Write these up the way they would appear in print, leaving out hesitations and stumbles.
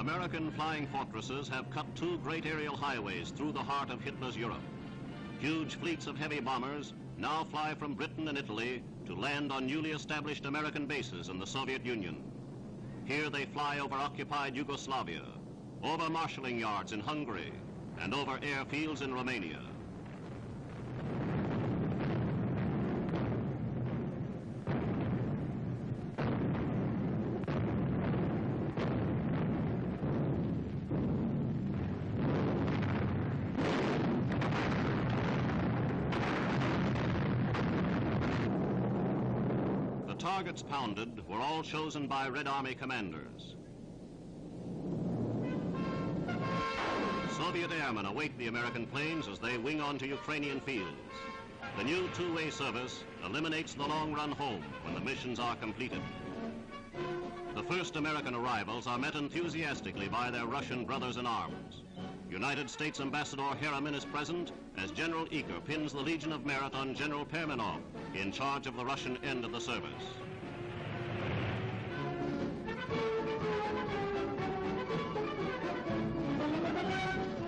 American flying fortresses have cut two great aerial highways through the heart of Hitler's Europe. Huge fleets of heavy bombers now fly from Britain and Italy to land on newly established American bases in the Soviet Union. Here they fly over occupied Yugoslavia, over marshalling yards in Hungary, and over airfields in Romania. The targets pounded were all chosen by Red Army commanders. Soviet airmen await the American planes as they wing onto Ukrainian fields. The new two-way service eliminates the long run home when the missions are completed. The first American arrivals are met enthusiastically by their Russian brothers in arms. United States Ambassador Harriman is present as General Eaker pins the Legion of Merit on General Perminov, in charge of the Russian end of the service.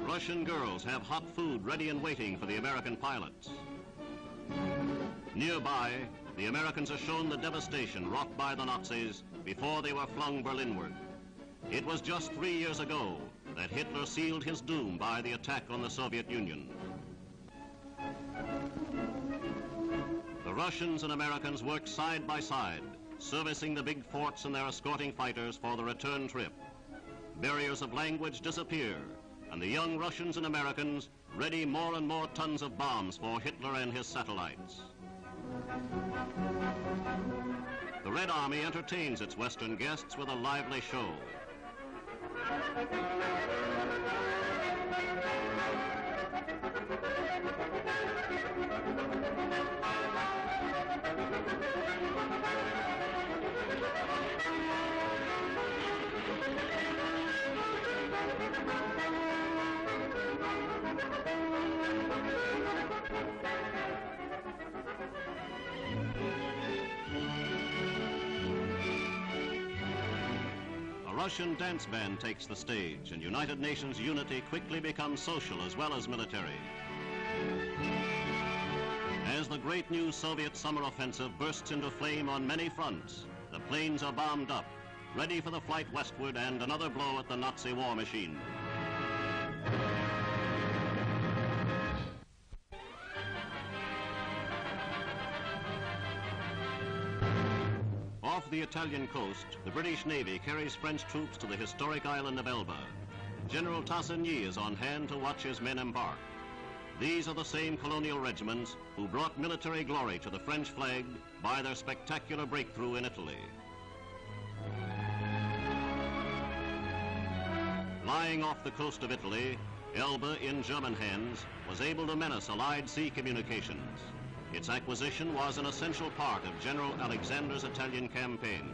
Russian girls have hot food ready and waiting for the American pilots. Nearby, the Americans are shown the devastation wrought by the Nazis before they were flung Berlinward. It was just 3 years ago that Hitler sealed his doom by the attack on the Soviet Union. The Russians and Americans worked side by side, servicing the big forts and their escorting fighters for the return trip. Barriers of language disappear, and the young Russians and Americans ready more and more tons of bombs for Hitler and his satellites. The Red Army entertains its Western guests with a lively show. A Russian dance band takes the stage, and United Nations unity quickly becomes social as well as military. As the great new Soviet summer offensive bursts into flame on many fronts, the planes are bombed up, ready for the flight westward and another blow at the Nazi war machine. Off the Italian coast, the British Navy carries French troops to the historic island of Elba. General Tassigny is on hand to watch his men embark. These are the same colonial regiments who brought military glory to the French flag by their spectacular breakthrough in Italy. Lying off the coast of Italy, Elba, in German hands, was able to menace Allied sea communications. Its acquisition was an essential part of General Alexander's Italian campaign.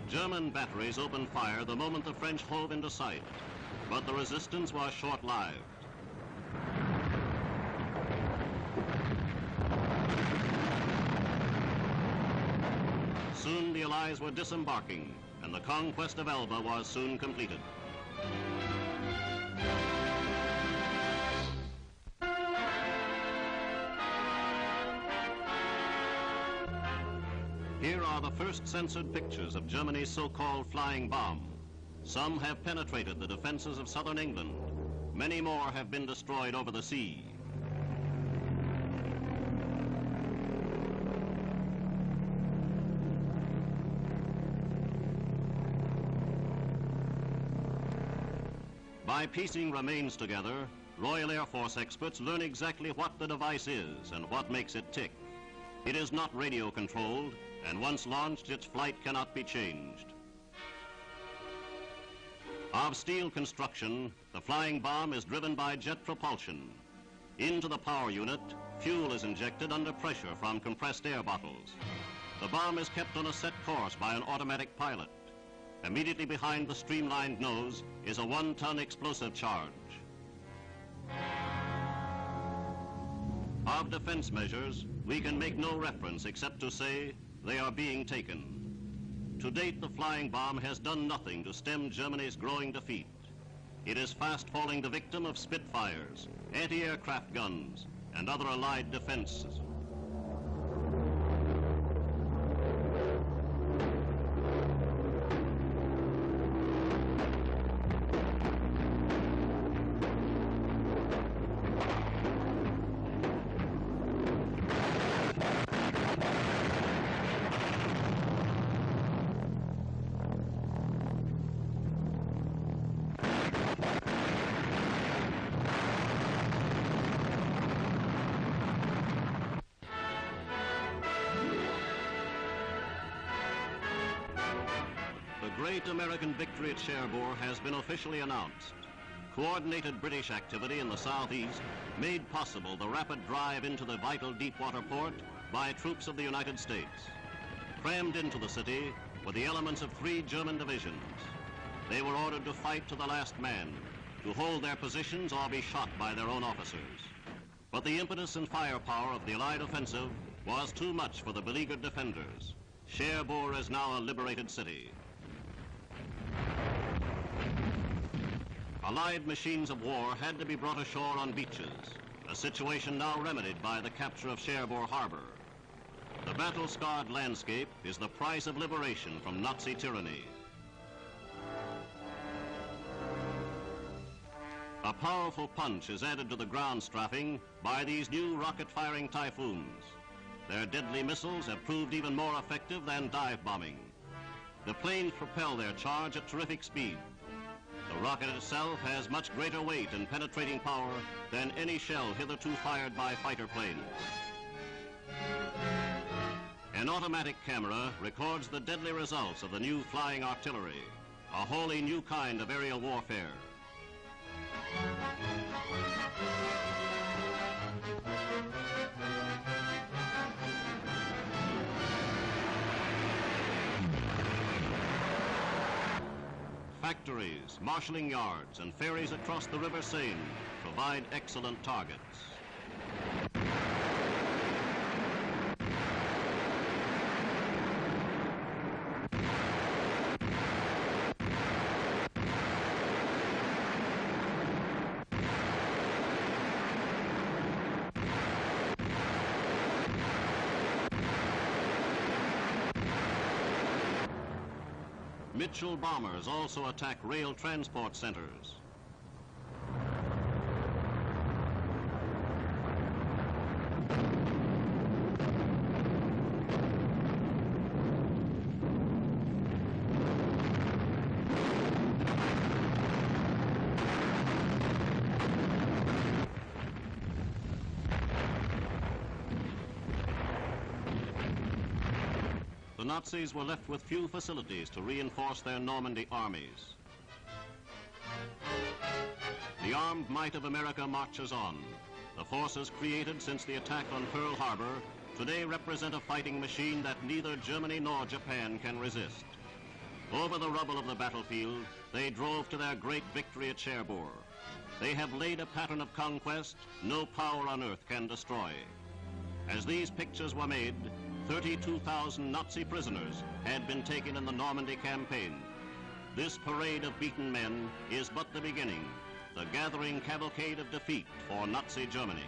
German batteries opened fire the moment the French hove into sight, but the resistance was short-lived. Soon the Allies were disembarking, and the conquest of Elba was soon completed. Here are the first censored pictures of Germany's so-called flying bomb. Some have penetrated the defenses of southern England. Many more have been destroyed over the sea. By piecing remains together, Royal Air Force experts learn exactly what the device is and what makes it tick. It is not radio controlled, and once launched, its flight cannot be changed. Of steel construction, the flying bomb is driven by jet propulsion. Into the power unit, fuel is injected under pressure from compressed air bottles. The bomb is kept on a set course by an automatic pilot. Immediately behind the streamlined nose is a 1-ton explosive charge. Of defense measures, we can make no reference except to say they are being taken. To date, the flying bomb has done nothing to stem Germany's growing defeat. It is fast falling the victim of Spitfires, anti-aircraft guns, and other Allied defenses. The great American victory at Cherbourg has been officially announced. Coordinated British activity in the southeast made possible the rapid drive into the vital deepwater port by troops of the United States. Crammed into the city were the elements of 3 German divisions. They were ordered to fight to the last man, to hold their positions or be shot by their own officers. But the impetus and firepower of the Allied offensive was too much for the beleaguered defenders. Cherbourg is now a liberated city. Allied machines of war had to be brought ashore on beaches, a situation now remedied by the capture of Cherbourg harbor. The battle-scarred landscape is the price of liberation from Nazi tyranny. A powerful punch is added to the ground strafing by these new rocket-firing Typhoons. Their deadly missiles have proved even more effective than dive bombing. The planes propel their charge at terrific speed. The rocket itself has much greater weight and penetrating power than any shell hitherto fired by fighter planes. An automatic camera records the deadly results of the new flying artillery, a wholly new kind of aerial warfare. Factories, marshalling yards, and ferries across the River Seine provide excellent targets. Mitchell bombers also attack rail transport centers. The Nazis were left with few facilities to reinforce their Normandy armies. The armed might of America marches on. The forces created since the attack on Pearl Harbor today represent a fighting machine that neither Germany nor Japan can resist. Over the rubble of the battlefield, they drove to their great victory at Cherbourg. They have laid a pattern of conquest no power on earth can destroy. As these pictures were made, 32,000 Nazi prisoners had been taken in the Normandy campaign. This parade of beaten men is but the beginning, the gathering cavalcade of defeat for Nazi Germany.